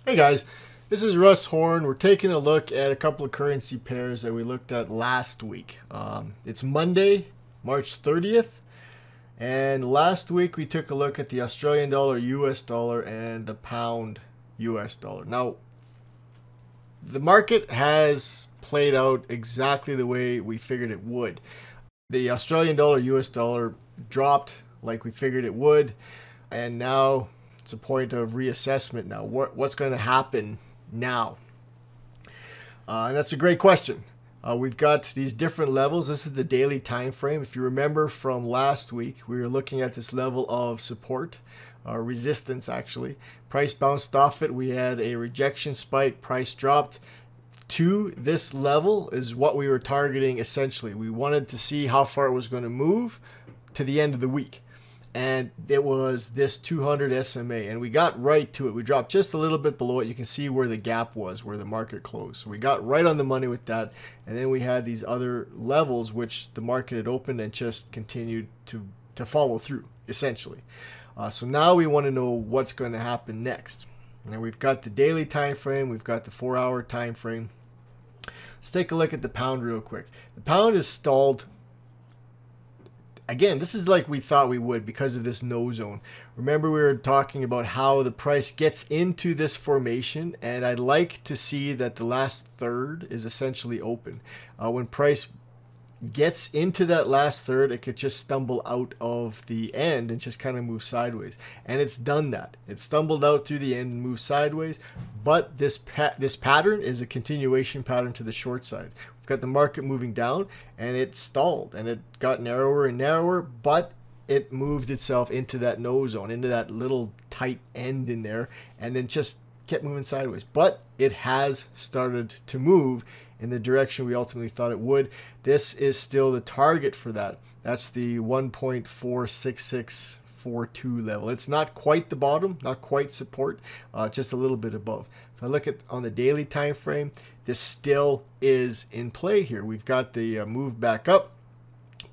Hey guys, this is Russ Horn. We're taking a look at a couple of currency pairs that we looked at last week. It's Monday, March 30th, and last week we took a look at the Australian dollar, US dollar, and the pound, US dollar. Now, the market has played out exactly the way we figured it would. The Australian dollar, US dollar dropped like we figured it would, and now it's a point of reassessment now. What's going to happen now? And that's a great question. We've got these different levels. This is the daily time frame. If you remember from last week, we were looking at this level of support, resistance actually. Price bounced off it. We had a rejection spike. Price dropped to this level is what we were targeting essentially. We wanted to see how far it was going to move to the end of the week. And it was this 200 SMA, and we got right to it. We dropped just a little bit below it. You can see where the gap was, where the market closed. So we got right on the money with that. And then we had these other levels, which the market had opened and just continued to follow through, essentially. So now we want to know what's going to happen next. And we've got the daily time frame. We've got the 4-hour time frame. Let's take a look at the pound real quick. The pound is stalled. Again, this is like we thought we would because of this no zone. Remember, we were talking about how the price gets into this formation, and I'd like to see that the last third is essentially open. When price gets into that last third, it could just stumble out of the end and just kind of move sideways. And it's done that. It stumbled out through the end and moved sideways, but this pattern is a continuation pattern to the short side. We've got the market moving down, and it stalled, and it got narrower and narrower, but it moved itself into that no zone, into that little tight end in there, and then just kept moving sideways. But it has started to move in the direction we ultimately thought it would. This is still the target for that. That's the 1.46642 level. It's not quite the bottom, not quite support, just a little bit above. If I look at on the daily time frame, this still is in play here. We've got the move back up,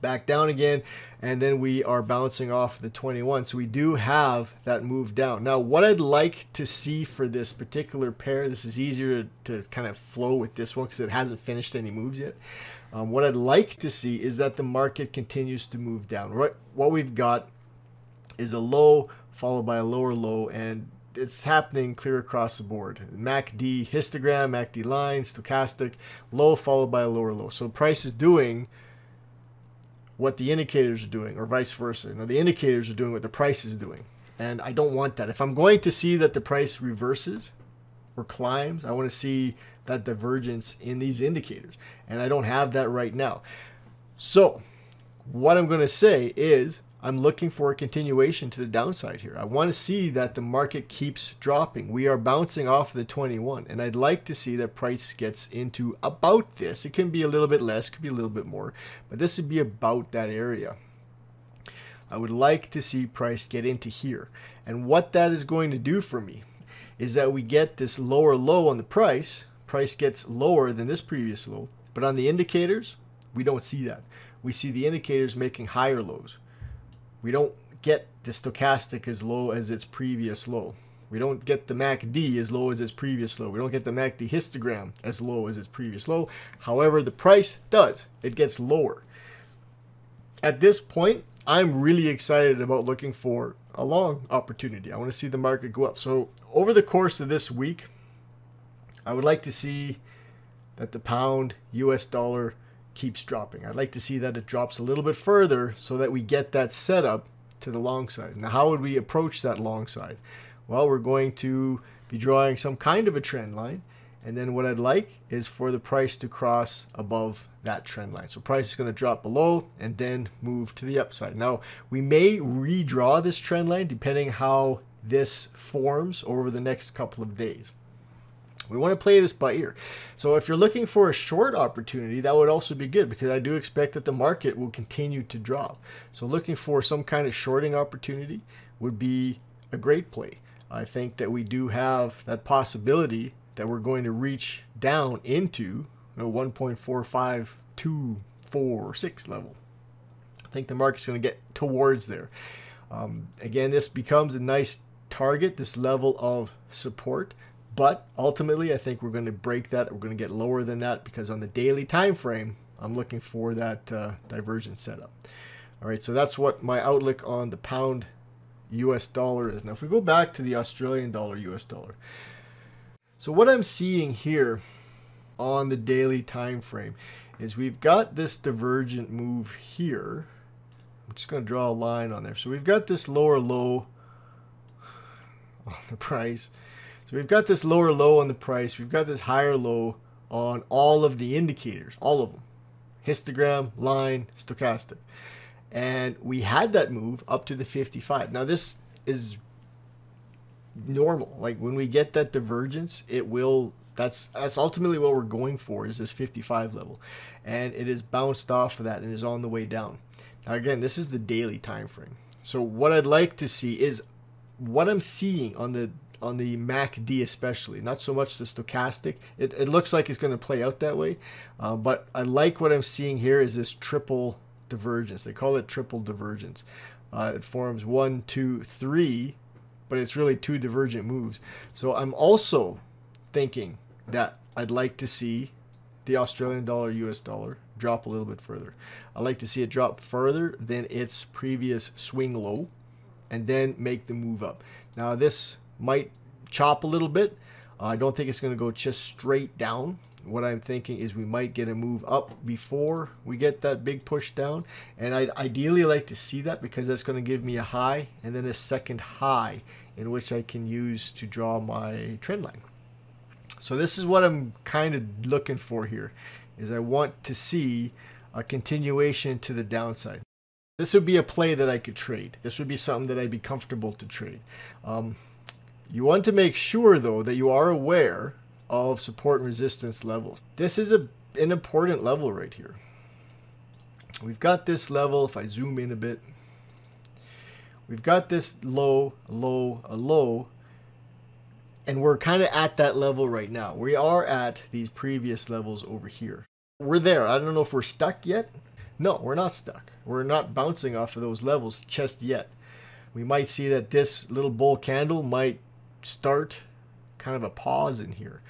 back down again, and then we are bouncing off the 21. So we do have that move down. Now, what I'd like to see for this particular pair, this is easier to kind of flow with this one because it hasn't finished any moves yet. What I'd like to see is that the market continues to move down. Right, what we've got is a low followed by a lower low, and it's happening clear across the board. MACD histogram, MACD line, stochastic, low followed by a lower low. So price is doing what the indicators are doing, or vice versa. You know, the indicators are doing what the price is doing. And I don't want that. If I'm going to see that the price reverses or climbs, I want to see that divergence in these indicators. And I don't have that right now. So what I'm going to say is I'm looking for a continuation to the downside here. I want to see that the market keeps dropping. We are bouncing off the 21, and I'd like to see that price gets into about this. It can be a little bit less, could be a little bit more, but this would be about that area. I would like to see price get into here. And what that is going to do for me is that we get this lower low on the price. Price gets lower than this previous low, but on the indicators, we don't see that. We see the indicators making higher lows. We don't get the stochastic as low as its previous low. We don't get the MACD as low as its previous low. We don't get the MACD histogram as low as its previous low. However, the price does. It gets lower. At this point, I'm really excited about looking for a long opportunity. I want to see the market go up. So over the course of this week, I would like to see that the pound, US dollar, keeps dropping. I'd like to see that it drops a little bit further so that we get that setup to the long side. Now, how would we approach that long side? Well, we're going to be drawing some kind of a trend line, and then what I'd like is for the price to cross above that trend line. So price is going to drop below and then move to the upside. Now, we may redraw this trend line depending how this forms over the next couple of days. We want to play this by ear. So if you're looking for a short opportunity, that would also be good because I do expect that the market will continue to drop. So looking for some kind of shorting opportunity would be a great play. I think that we do have that possibility that we're going to reach down into 1.45246 level. I think the market's going to get towards there. Again, this becomes a nice target, this level of support. But ultimately, I think we're going to break that. We're going to get lower than that because on the daily time frame, I'm looking for that divergence setup. All right, so that's what my outlook on the pound US dollar is. Now, if we go back to the Australian dollar, US dollar. So what I'm seeing here on the daily time frame is we've got this divergent move here. I'm just going to draw a line on there. So we've got this lower low on the price. So we've got this lower low on the price. We've got this higher low on all of the indicators, all of them. Histogram, line, stochastic. And we had that move up to the 55. Now this is normal. Like when we get that divergence, it will, that's ultimately what we're going for, is this 55 level. And it is bounced off of that and is on the way down. Now again, this is the daily time frame. So what I'd like to see is what I'm seeing on the MACD especially, not so much the stochastic. It looks like it's going to play out that way, but I like what I'm seeing here is this triple divergence. They call it triple divergence. It forms 1, 2, 3, but it's really 2 divergent moves. So I'm also thinking that I'd like to see the Australian dollar, US dollar drop a little bit further. I'd like to see it drop further than its previous swing low and then make the move up. Now this might chop a little bit. I don't think it's going to go just straight down. What I'm thinking is we might get a move up before we get that big push down. And I'd ideally like to see that because that's going to give me a high and then a second high in which I can use to draw my trend line. So this is what I'm kind of looking for here, is I want to see a continuation to the downside. This would be a play that I could trade. This would be something that I'd be comfortable to trade. You want to make sure, though, that you are aware of support and resistance levels. This is an important level right here. We've got this level, if I zoom in a bit, we've got this low, low, a low, and we're kind of at that level right now. We are at these previous levels over here. We're there. I don't know if we're stuck yet. No, we're not stuck. We're not bouncing off of those levels just yet. We might see that this little bull candle might start kind of a pause in here.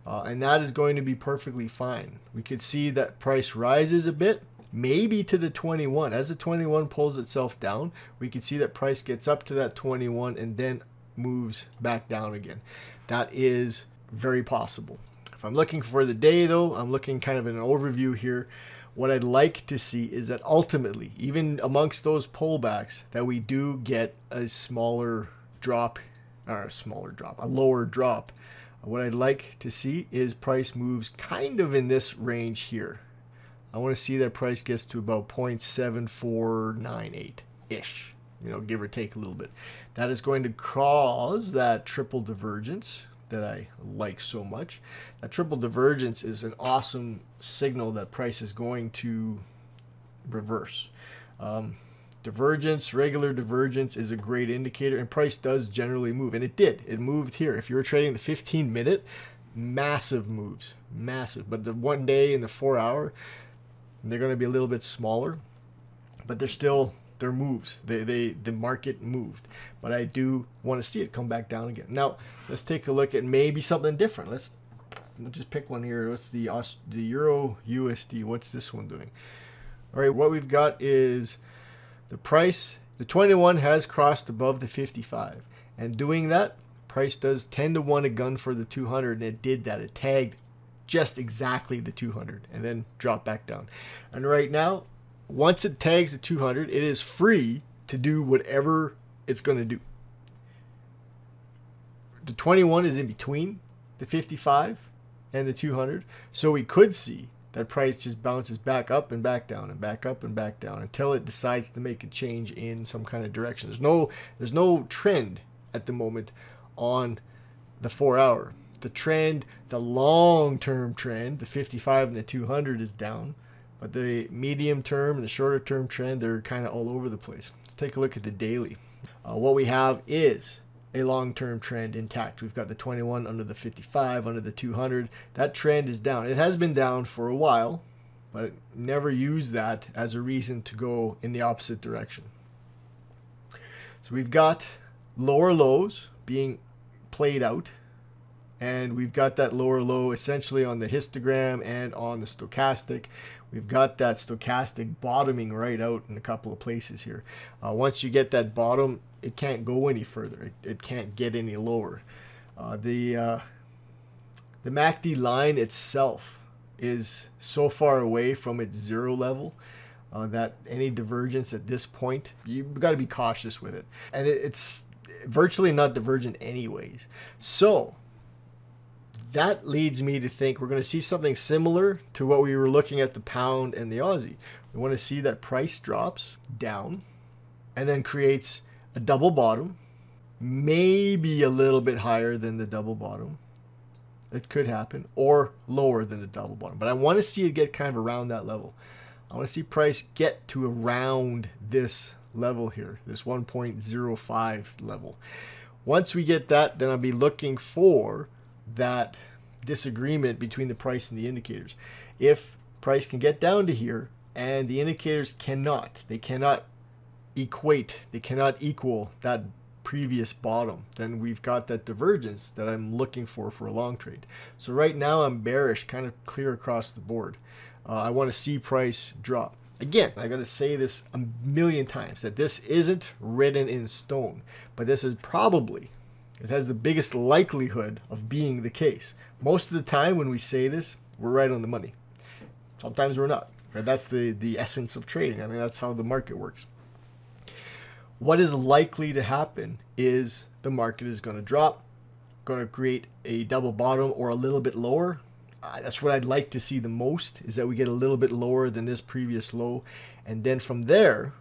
And that is going to be perfectly fine. We could see that price rises a bit, maybe to the 21. As the 21 pulls itself down, we could see that price gets up to that 21 and then moves back down again. That is very possible. If I'm looking for the day, though, I'm looking kind of in an overview here. What I'd like to see is that ultimately, even amongst those pullbacks, that we do get a smaller drop, or a lower drop. What I'd like to see is price moves kind of in this range here. I want to see that price gets to about 0.7498-ish, you know, give or take a little bit. That is going to cause that triple divergence that I like so much. That triple divergence is an awesome signal that price is going to reverse. Divergence, regular divergence is a great indicator, and price does generally move, and it did. It moved here. If you were trading the 15-minute, massive moves, massive. But the 1 day and the 4 hour, they're going to be a little bit smaller, but they're moves. The market moved, but I do want to see it come back down again. Now let's take a look at maybe something different. Let's just pick one here. What's the EURUSD? What's this one doing? All right, what we've got is the price. The 21 has crossed above the 55, and doing that, price does 10 to 1 a gun for the 200, and it did that. It tagged just exactly the 200 and then dropped back down. And right now, once it tags the 200, it is free to do whatever it's going to do. The 21 is in between the 55 and the 200, so we could see that price just bounces back up and back down and back up and back down until it decides to make a change in some kind of direction. There's no trend at the moment on the 4 hour. The trend, the long-term trend, the 55 and the 200 is down. But the medium term and the shorter term trend, they're kind of all over the place. Let's take a look at the daily. What we have is a long-term trend intact. We've got the 21 under the 55, under the 200. That trend is down. It has been down for a while, but never use that as a reason to go in the opposite direction. So we've got lower lows being played out. and we've got that lower low essentially on the histogram and on the stochastic. We've got that stochastic bottoming right out in a couple of places here. Once you get that bottom, it can't go any further. It can't get any lower. The MACD line itself is so far away from its zero level that any divergence at this point, you've got to be cautious with it. And it's virtually not divergent anyways. So that leads me to think we're going to see something similar to what we were looking at the pound and the Aussie. We want to see that price drops down and then creates a double bottom, maybe a little bit higher than the double bottom. It could happen, or lower than the double bottom. But I want to see it get kind of around that level. I want to see price get to around this level here, this 1.05 level. Once we get that, then I'll be looking for that disagreement between the price and the indicators. If price can get down to here and the indicators cannot, they cannot equate, they cannot equal that previous bottom, then we've got that divergence that I'm looking for a long trade. So right now I'm bearish, kind of clear across the board. I want to see price drop. Again, I got to say this a million times, that this isn't written in stone, but this is probably, it has the biggest likelihood of being the case. Most of the time when we say this, we're right on the money. Sometimes we're not. Right? That's the essence of trading. I mean, that's how the market works. What is likely to happen is the market is going to drop, going to create a double bottom or a little bit lower. That's what I'd like to see the most, is that we get a little bit lower than this previous low. And then from there,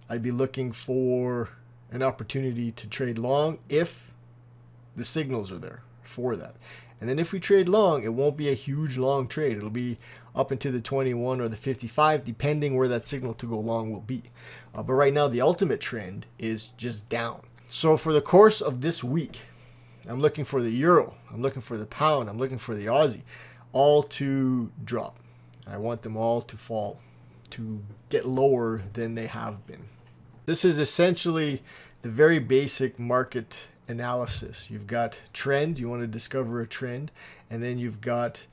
I'd be looking for an opportunity to trade long if the signals are there for that. And then if we trade long, it won't be a huge long trade. It'll be up into the 21 or the 55, depending where that signal to go long will be. But right now, the ultimate trend is just down. So for the course of this week, I'm looking for the euro, I'm looking for the pound, I'm looking for the Aussie, all to drop. I want them all to fall, to get lower than they have been. This is essentially the very basic market analysis. You've got trend, you want to discover a trend, and then you've got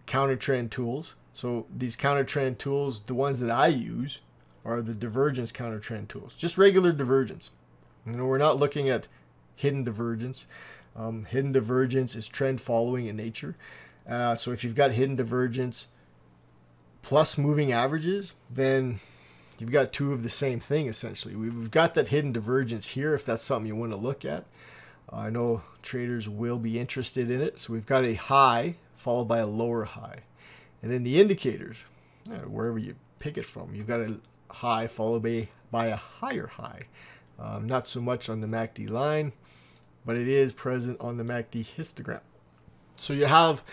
counter trend tools. So these counter trend tools, the ones that I use, are the divergence counter trend tools, just regular divergence. You know, we're not looking at hidden divergence. Hidden divergence is trend following in nature. So if you've got hidden divergence plus moving averages, then you've got two of the same thing essentially. We've got that hidden divergence here if that's something you want to look at. I know traders will be interested in it. So we've got a high followed by a lower high. And then the indicators, wherever you pick it from, you've got a high followed by a higher high. Not so much on the MACD line, but it is present on the MACD histogram. So you have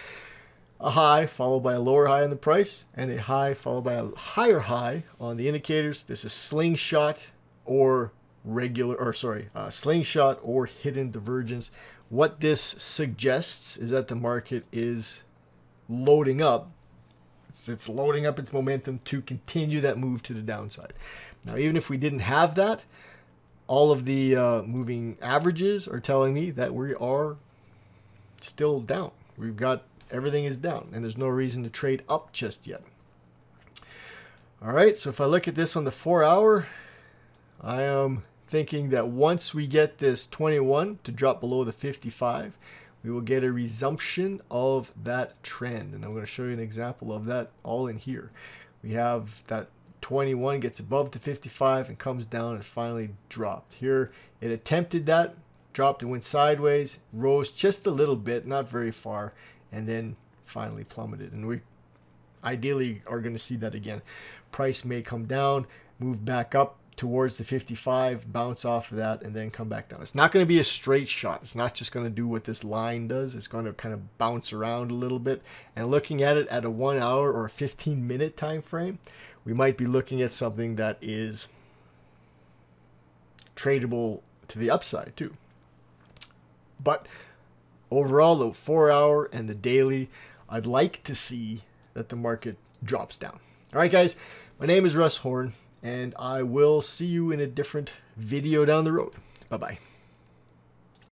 a high followed by a lower high on the price and a high followed by a higher high on the indicators. This is slingshot or slingshot or hidden divergence. What this suggests is that the market is loading up. It's loading up its momentum to continue that move to the downside. Now, even if we didn't have that, all of the moving averages are telling me that we are still down. We've got, everything is down, and there's no reason to trade up just yet. All right, so if I look at this on the 4 hour, I am thinking that once we get this 21 to drop below the 55, we will get a resumption of that trend. And I'm going to show you an example of that all in here. We have that 21 gets above the 55 and comes down and finally dropped. Here it attempted that, dropped and went sideways, rose just a little bit, not very far, and then finally plummeted. And we ideally are going to see that again. Price may come down, move back up towards the 55, bounce off of that, and then come back down. It's not going to be a straight shot. It's not just going to do what this line does. It's going to kind of bounce around a little bit. And looking at it at a 1 hour or a 15-minute time frame, we might be looking at something that is tradable to the upside too. But overall, the 4 hour and the daily, I'd like to see that the market drops down. All right, guys, my name is Russ Horn, and I will see you in a different video down the road. Bye-bye.